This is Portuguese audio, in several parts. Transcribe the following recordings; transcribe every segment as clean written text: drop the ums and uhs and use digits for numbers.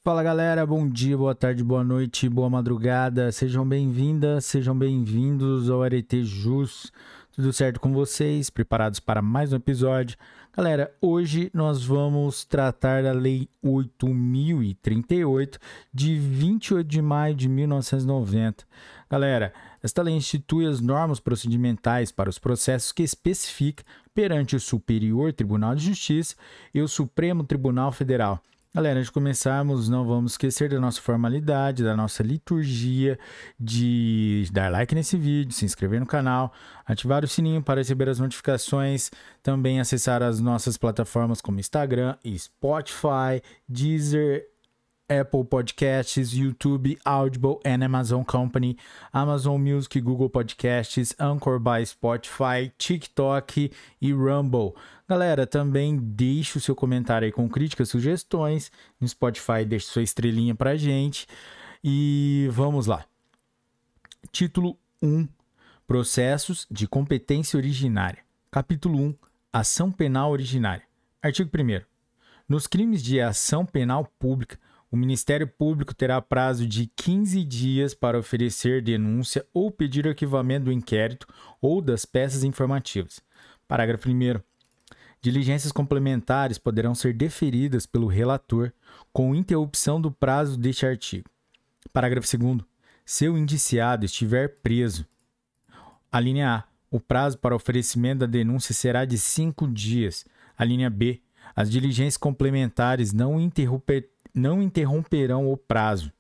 Fala galera, bom dia, boa tarde, boa noite, boa madrugada, sejam bem-vindas, sejam bem-vindos ao Arete Jus. Tudo certo com vocês? Preparados para mais um episódio? Galera, hoje nós vamos tratar da Lei 8.038 de 28 de maio de 1990. Galera, esta lei institui as normas procedimentais para os processos que especifica perante o Superior Tribunal de Justiça e o Supremo Tribunal Federal. Galera, antes de começarmos, não vamos esquecer da nossa formalidade, da nossa liturgia, de dar like nesse vídeo, se inscrever no canal, ativar o sininho para receber as notificações, também acessar as nossas plataformas como Instagram e Spotify, Deezer, Apple Podcasts, YouTube, Audible and Amazon Company, Amazon Music, Google Podcasts, Anchor by Spotify, TikTok e Rumble. Galera, também deixe o seu comentário aí com críticas, sugestões. No Spotify, deixe sua estrelinha pra gente. E vamos lá. Título 1. Processos de competência originária. Capítulo 1. Ação penal originária. Artigo 1º. Nos crimes de ação penal pública, o Ministério Público terá prazo de 15 dias para oferecer denúncia ou pedir arquivamento do inquérito ou das peças informativas. Parágrafo 1º. Diligências complementares poderão ser deferidas pelo relator com interrupção do prazo deste artigo. Parágrafo 2º. Se o indiciado estiver preso, a linha A, o prazo para oferecimento da denúncia será de 5 dias. A linha B, as diligências complementares não interromperão o prazo,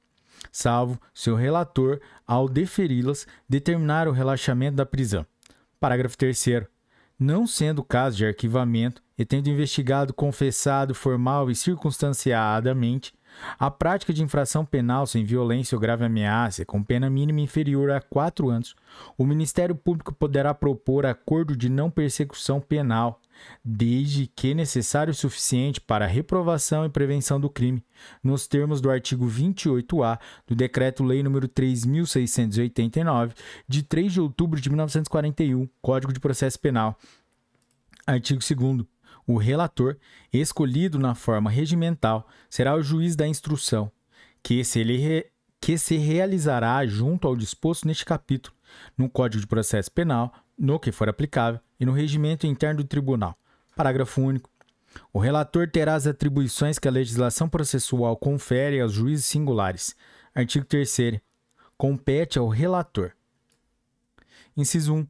salvo se o relator, ao deferi-las, determinar o relaxamento da prisão. Parágrafo 3º. Não sendo caso de arquivamento e tendo investigado, confessado, formal e circunstanciadamente a prática de infração penal sem violência ou grave ameaça, com pena mínima inferior a 4 anos, o Ministério Público poderá propor acordo de não persecução penal, desde que necessário o suficiente para a reprovação e prevenção do crime, nos termos do artigo 28-A do Decreto-Lei nº 3.689, de 3 de outubro de 1941, Código de Processo Penal. Artigo 2º. O relator, escolhido na forma regimental, será o juiz da instrução, que se realizará junto ao disposto neste capítulo, no Código de Processo Penal, no que for aplicável, e no regimento interno do tribunal. Parágrafo único. O relator terá as atribuições que a legislação processual confere aos juízes singulares. Artigo 3º. Compete ao relator. Inciso 1.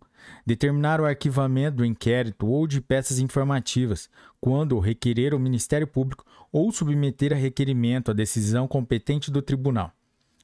Determinar o arquivamento do inquérito ou de peças informativas, quando o requerer o Ministério Público ou submeter a requerimento à decisão competente do tribunal.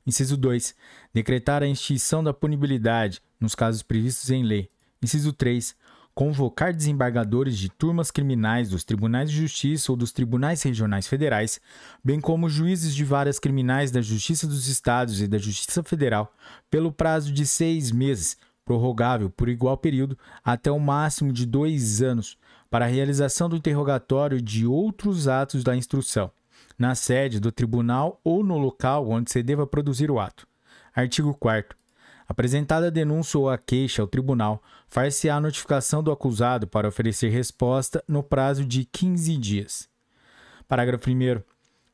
Inciso 2. Decretar a extinção da punibilidade, nos casos previstos em lei. Inciso 3. Convocar desembargadores de turmas criminais dos Tribunais de Justiça ou dos Tribunais Regionais Federais, bem como juízes de varas criminais da Justiça dos Estados e da Justiça Federal, pelo prazo de 6 meses, prorrogável por igual período até o máximo de 2 anos, para a realização do interrogatório de outros atos da instrução, na sede do tribunal ou no local onde se deva produzir o ato. Artigo 4º. Apresentada a denúncia ou a queixa ao tribunal, far-se-á a notificação do acusado para oferecer resposta no prazo de 15 dias. Parágrafo 1º.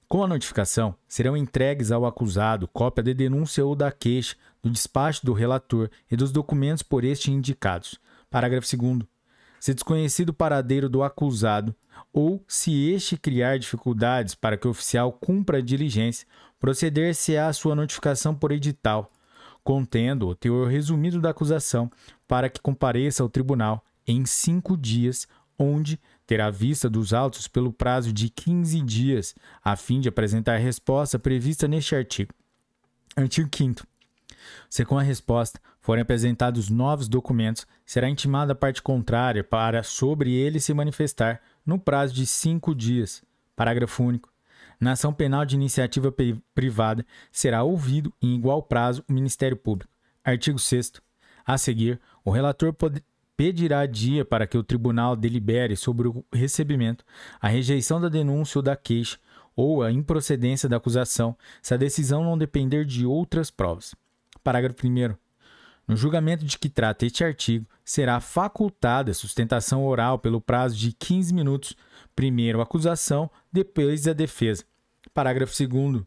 Com a notificação, serão entregues ao acusado cópia da denúncia ou da queixa, do despacho do relator e dos documentos por este indicados. Parágrafo 2º. Se desconhecido o paradeiro do acusado ou se este criar dificuldades para que o oficial cumpra a diligência, proceder-se-á a sua notificação por edital, contendo o teor resumido da acusação, para que compareça ao tribunal em 5 dias, onde terá vista dos autos pelo prazo de 15 dias, a fim de apresentar a resposta prevista neste artigo. Artigo 5º. Se com a resposta forem apresentados novos documentos, será intimada a parte contrária para sobre ele se manifestar no prazo de 5 dias. Parágrafo único. Na ação penal de iniciativa privada, será ouvido em igual prazo o Ministério Público. Artigo 6º. A seguir, o relator pedirá dia para que o tribunal delibere sobre o recebimento, a rejeição da denúncia ou da queixa, ou a improcedência da acusação, se a decisão não depender de outras provas. Parágrafo 1º. No julgamento de que trata este artigo, será facultada sustentação oral pelo prazo de 15 minutos, primeiro a acusação, depois a defesa. Parágrafo 2º.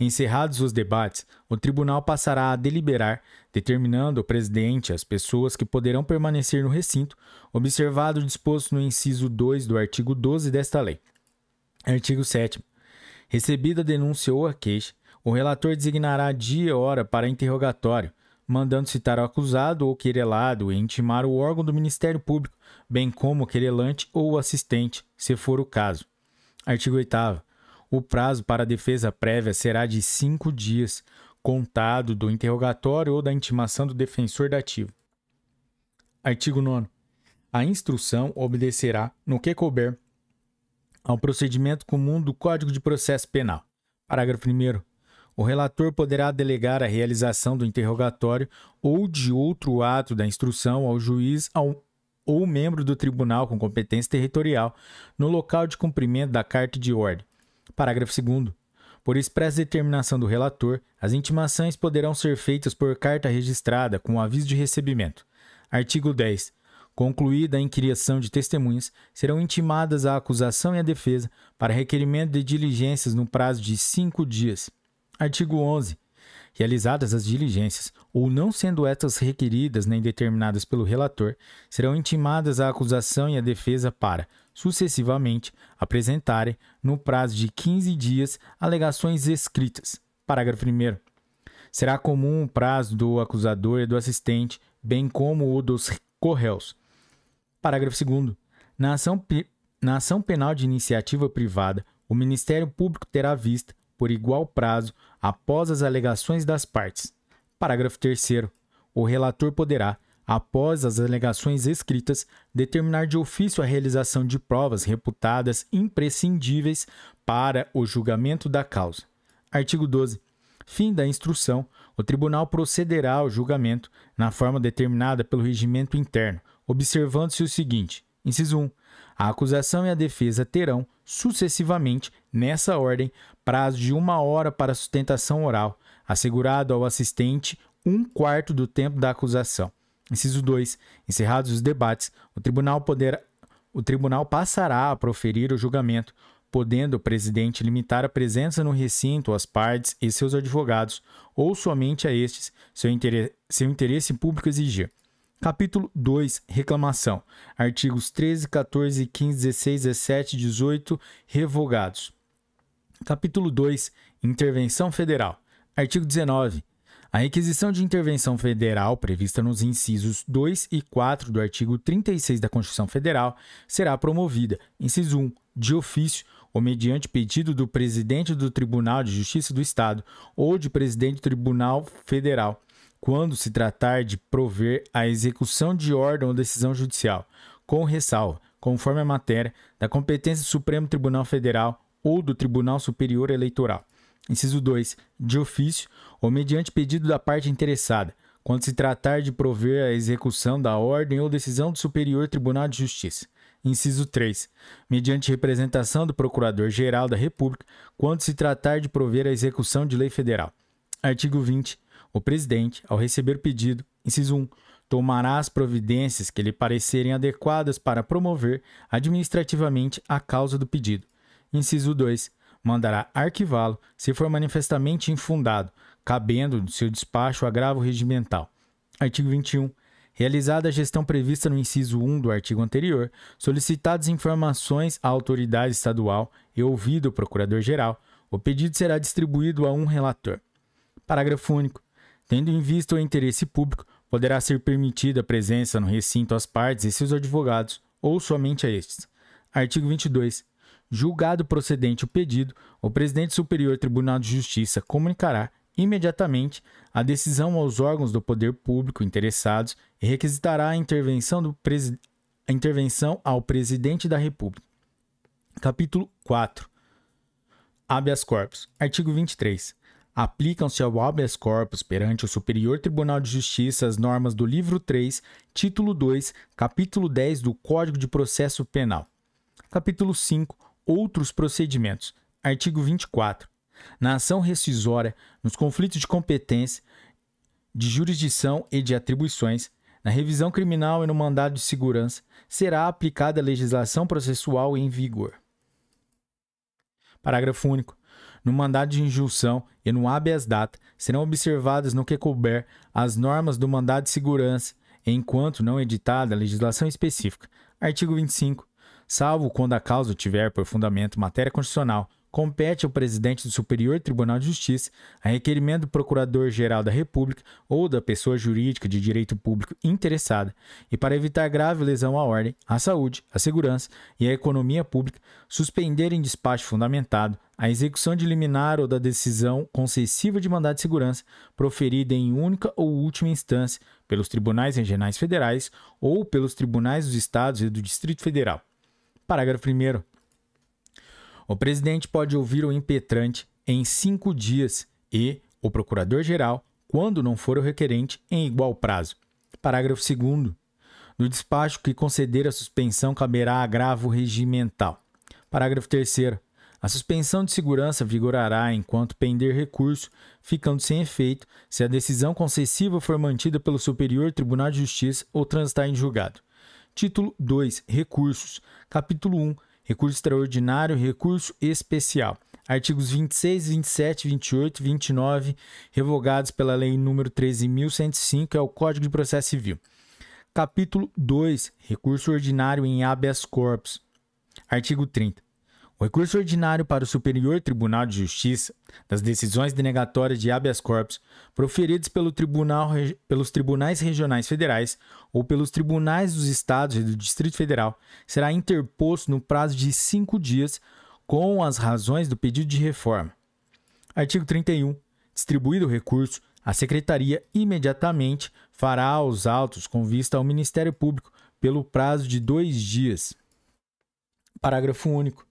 Encerrados os debates, o tribunal passará a deliberar, determinando o presidente as pessoas que poderão permanecer no recinto, observado o disposto no inciso 2 do artigo 12 desta lei. Artigo 7º. Recebida a denúncia ou a queixa, o relator designará dia e hora para interrogatório, mandando citar o acusado ou querelado e intimar o órgão do Ministério Público, bem como o querelante ou o assistente, se for o caso. Artigo 8º. O prazo para a defesa prévia será de 5 dias, contado do interrogatório ou da intimação do defensor dativo. Artigo 9º. A instrução obedecerá, no que couber, ao procedimento comum do Código de Processo Penal. Parágrafo 1º. O relator poderá delegar a realização do interrogatório ou de outro ato da instrução ao juiz ou membro do tribunal com competência territorial no local de cumprimento da carta de ordem. Parágrafo 2º. Por expressa determinação do relator, as intimações poderão ser feitas por carta registrada com aviso de recebimento. Artigo 10. Concluída a inquirição de testemunhas, serão intimadas a acusação e a defesa para requerimento de diligências no prazo de 5 dias. Artigo 11. Realizadas as diligências, ou não sendo estas requeridas nem determinadas pelo relator, serão intimadas a acusação e a defesa para, sucessivamente, apresentarem, no prazo de 15 dias, alegações escritas. Parágrafo 1º. Será comum o prazo do acusador e do assistente, bem como o dos corréus. Parágrafo 2º. Na ação penal de iniciativa privada, o Ministério Público terá vista, por igual prazo, após as alegações das partes. Parágrafo 3º. O relator poderá, após as alegações escritas, determinar de ofício a realização de provas reputadas imprescindíveis para o julgamento da causa. Artigo 12. Fim da instrução, o tribunal procederá ao julgamento na forma determinada pelo regimento interno, observando-se o seguinte: inciso 1. A acusação e a defesa terão, sucessivamente, nessa ordem, prazo de 1 hora para sustentação oral, assegurado ao assistente 1/4 do tempo da acusação. Inciso 2. Encerrados os debates, o tribunal passará a proferir o julgamento, podendo o presidente limitar a presença no recinto às partes e seus advogados, ou somente a estes, seu interesse público exigir. Capítulo 2. Reclamação. Artigos 13, 14, 15, 16, 17 e 18 revogados. Capítulo 2. Intervenção federal. Artigo 19. A requisição de intervenção federal, prevista nos incisos 2 e 4 do artigo 36 da Constituição Federal, será promovida, inciso 1, de ofício ou mediante pedido do presidente do Tribunal de Justiça do Estado ou de presidente do Tribunal Federal, quando se tratar de prover a execução de ordem ou decisão judicial, com ressalva, conforme a matéria, da competência do Supremo Tribunal Federal ou do Tribunal Superior Eleitoral. Inciso 2. De ofício ou mediante pedido da parte interessada, quando se tratar de prover a execução da ordem ou decisão do Superior Tribunal de Justiça. Inciso 3. Mediante representação do Procurador-Geral da República, quando se tratar de prover a execução de lei federal. Artigo 20. O presidente, ao receber o pedido, inciso 1, tomará as providências que lhe parecerem adequadas para promover administrativamente a causa do pedido. Inciso 2. Mandará arquivá-lo se for manifestamente infundado, cabendo do seu despacho agravo regimental. Artigo 21. Realizada a gestão prevista no inciso 1 do artigo anterior, solicitadas informações à autoridade estadual e ouvido o procurador-geral, o pedido será distribuído a um relator. Parágrafo único. Tendo em vista o interesse público, poderá ser permitida a presença no recinto às partes e seus advogados, ou somente a estes. Artigo 22. Julgado procedente o pedido, o presidente Superior Tribunal de Justiça comunicará imediatamente a decisão aos órgãos do poder público interessados e requisitará a intervenção ao presidente da República. Capítulo 4. Habeas corpus. Artigo 23. Aplicam-se ao habeas corpus perante o Superior Tribunal de Justiça as normas do livro 3, título 2, capítulo 10 do Código de Processo Penal. Capítulo 5. Outros procedimentos. Artigo 24. Na ação rescisória, nos conflitos de competência, de jurisdição e de atribuições, na revisão criminal e no mandado de segurança, será aplicada a legislação processual em vigor. Parágrafo único. no mandado de injunção e no habeas data serão observadas no que couber as normas do mandado de segurança, enquanto não editada a legislação específica. Artigo 25. Salvo quando a causa tiver por fundamento matéria constitucional, compete ao presidente do Superior Tribunal de Justiça, a requerimento do Procurador-Geral da República ou da pessoa jurídica de direito público interessada, e para evitar grave lesão à ordem, à saúde, à segurança e à economia pública, suspender em despacho fundamentado a execução de liminar ou da decisão concessiva de mandado de segurança proferida em única ou última instância pelos tribunais regionais federais ou pelos tribunais dos Estados e do Distrito Federal. Parágrafo 1º. O presidente pode ouvir o impetrante em 5 dias e o procurador-geral, quando não for o requerente, em igual prazo. Parágrafo 2º. No despacho que conceder a suspensão, caberá agravo regimental. Parágrafo 3º. A suspensão de segurança vigorará enquanto pender recurso, ficando sem efeito se a decisão concessiva for mantida pelo Superior Tribunal de Justiça ou transitar em julgado. Título 2. Recursos. Capítulo 1. Recurso extraordinário e recurso especial. Artigos 26, 27, 28 e 29, revogados pela Lei nº 13.105, que é o Código de Processo Civil. Capítulo 2. Recurso ordinário em habeas corpus. Artigo 30. O recurso ordinário para o Superior Tribunal de Justiça das decisões denegatórias de habeas corpus proferidas pelos tribunais regionais federais ou pelos tribunais dos Estados e do Distrito Federal será interposto no prazo de 5 dias com as razões do pedido de reforma. Artigo 31. Distribuído o recurso, a Secretaria imediatamente fará os autos com vista ao Ministério Público pelo prazo de 2 dias. Parágrafo único.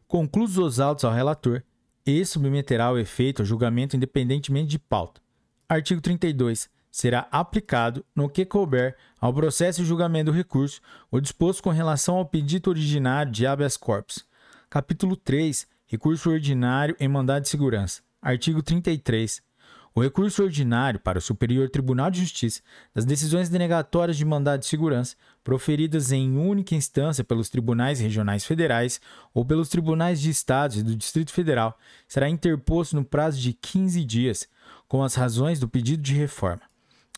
Conclusos os autos ao relator, e submeterá o efeito ao julgamento independentemente de pauta. Artigo 32. Será aplicado, no que couber, ao processo e julgamento do recurso, o disposto com relação ao pedido originário de habeas corpus. Capítulo 3. Recurso ordinário em mandado de segurança. Artigo 33. O recurso ordinário para o Superior Tribunal de Justiça das decisões denegatórias de mandado de segurança proferidas em única instância pelos tribunais regionais federais ou pelos tribunais de Estados e do Distrito Federal será interposto no prazo de 15 dias, com as razões do pedido de reforma.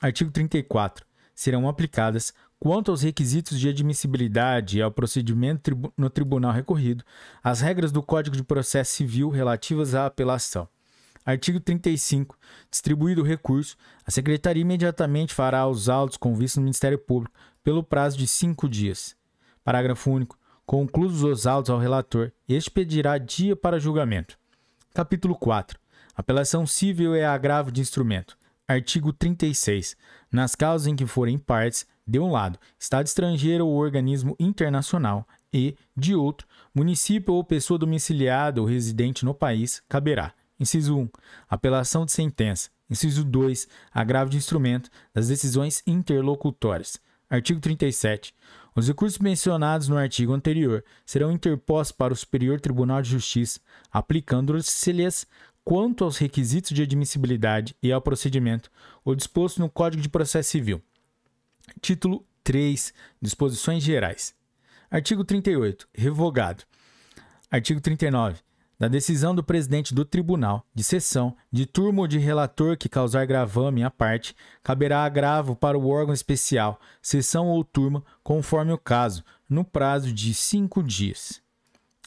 Artigo 34. Serão aplicadas, quanto aos requisitos de admissibilidade e ao procedimento no tribunal recorrido, as regras do Código de Processo Civil relativas à apelação. Artigo 35. Distribuído o recurso, a Secretaria imediatamente fará os autos com vista no Ministério Público pelo prazo de 5 dias. Parágrafo único. Conclusos os autos ao relator, este pedirá dia para julgamento. Capítulo 4. Apelação civil e agravo de instrumento. Artigo 36. Nas causas em que forem partes, de um lado, Estado estrangeiro ou organismo internacional e, de outro, município ou pessoa domiciliada ou residente no país, caberá: Inciso 1. Apelação de sentença. Inciso 2. Agravo de instrumento das decisões interlocutórias. Artigo 37. Os recursos mencionados no artigo anterior serão interpostos para o Superior Tribunal de Justiça, aplicando-se-lhes, quanto aos requisitos de admissibilidade e ao procedimento, o disposto no Código de Processo Civil. Título 3. Disposições gerais. Artigo 38. Revogado. Artigo 39. Da decisão do presidente do tribunal, de sessão, de turma ou de relator que causar gravame à parte, caberá agravo para o órgão especial, sessão ou turma, conforme o caso, no prazo de 5 dias.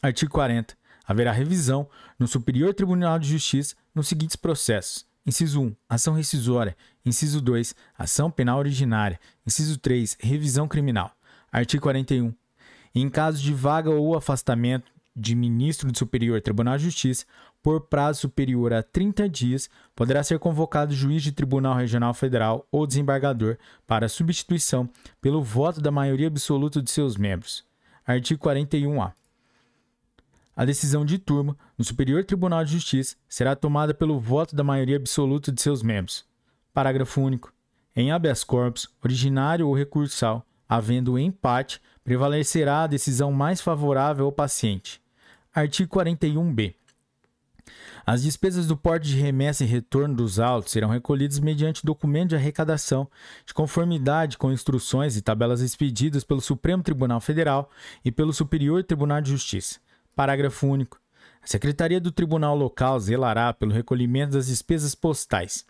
Artigo 40. Haverá revisão no Superior Tribunal de Justiça nos seguintes processos: Inciso 1. Ação rescisória. Inciso 2. Ação penal originária. Inciso 3. Revisão criminal. Artigo 41. Em caso de vaga ou afastamento de ministro do Superior Tribunal de Justiça, por prazo superior a 30 dias, poderá ser convocado juiz de Tribunal Regional Federal ou desembargador para substituição pelo voto da maioria absoluta de seus membros. Artigo 41-A. A decisão de turma no Superior Tribunal de Justiça será tomada pelo voto da maioria absoluta de seus membros. Parágrafo único. Em habeas corpus, originário ou recursal, havendo empate, prevalecerá a decisão mais favorável ao paciente. Artigo 41-B. As despesas do porte de remessa e retorno dos autos serão recolhidas mediante documento de arrecadação, de conformidade com instruções e tabelas expedidas pelo Supremo Tribunal Federal e pelo Superior Tribunal de Justiça. Parágrafo único. A Secretaria do Tribunal Local zelará pelo recolhimento das despesas postais.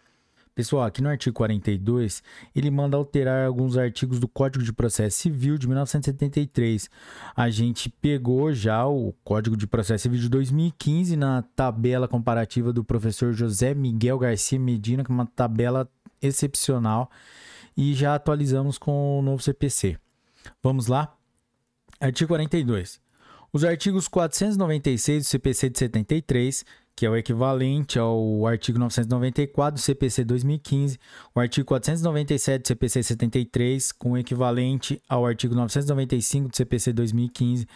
Pessoal, aqui no artigo 42, ele manda alterar alguns artigos do Código de Processo Civil de 1973. A gente pegou já o Código de Processo Civil de 2015 na tabela comparativa do professor José Miguel Garcia Medina, que é uma tabela excepcional, e já atualizamos com o novo CPC. Vamos lá? Artigo 42. Os artigos 496 do CPC de 73, que é o equivalente ao artigo 994 do CPC 2015, o artigo 497 do CPC 73, com o equivalente ao artigo 995 do CPC 2015,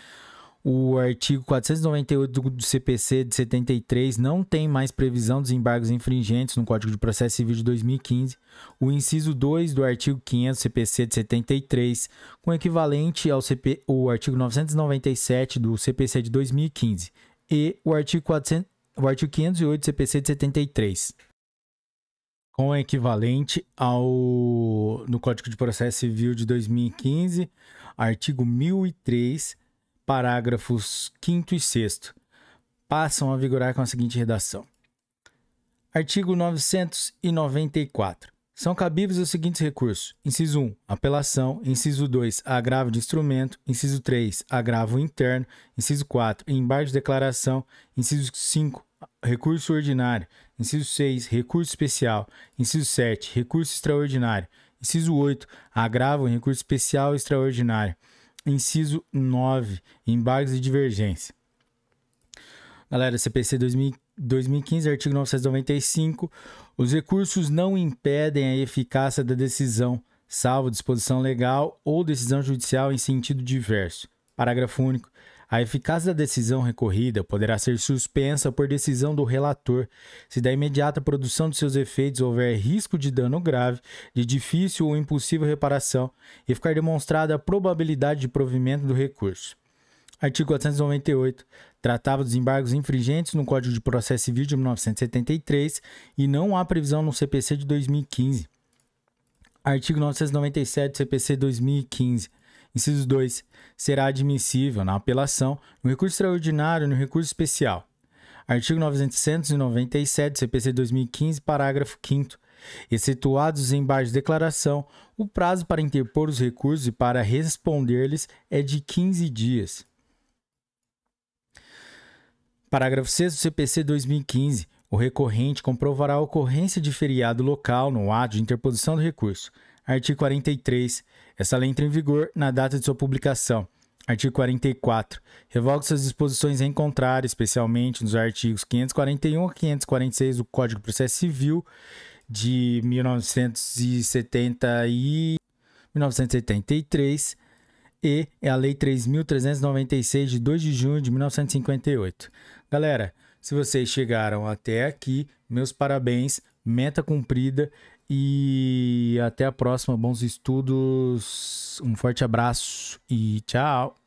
o artigo 498 do CPC de 73 não tem mais previsão dos embargos infringentes no Código de Processo Civil de 2015, o inciso 2 do artigo 500 do CPC de 73, com equivalente ao o artigo 997 do CPC de 2015, e o artigo 508 do CPC de 73, com equivalente ao no Código de Processo Civil de 2015, artigo 1003, parágrafos 5º e 6º, passam a vigorar com a seguinte redação. Artigo 994. São cabíveis os seguintes recursos. Inciso 1, apelação. Inciso 2, agravo de instrumento. Inciso 3, agravo interno. Inciso 4, embargo de declaração. Inciso 5, recurso ordinário. Inciso 6, recurso especial. Inciso 7, recurso extraordinário. Inciso 8, agravo em recurso especial e extraordinário. Inciso 9, embargos e divergência. Galera, CPC 2015, artigo 995, os recursos não impedem a eficácia da decisão, salvo disposição legal ou decisão judicial em sentido diverso. Parágrafo único. A eficácia da decisão recorrida poderá ser suspensa por decisão do relator, se da imediata produção de seus efeitos houver risco de dano grave, de difícil ou impossível reparação, e ficar demonstrada a probabilidade de provimento do recurso. Artigo 498. Tratava dos embargos infringentes no Código de Processo Civil de 1973 e não há previsão no CPC de 2015. Artigo 997 do CPC 2015. Inciso 2. Será admissível na apelação, no recurso extraordinário e no recurso especial. Artigo 997 do CPC 2015, parágrafo 5º. Excetuados os embargos de declaração, o prazo para interpor os recursos e para responder-lhes é de 15 dias. Parágrafo 6º do CPC 2015. O recorrente comprovará a ocorrência de feriado local no ato de interposição do recurso. Artigo 43. Essa lei entra em vigor na data de sua publicação. Artigo 44. Revoga-se as disposições em contrário, especialmente nos artigos 541 a 546 do Código de Processo Civil de 1973 e é a Lei 3.396 de 2 de junho de 1958. Galera, se vocês chegaram até aqui, meus parabéns, meta cumprida e até a próxima. Bons estudos, um forte abraço e tchau!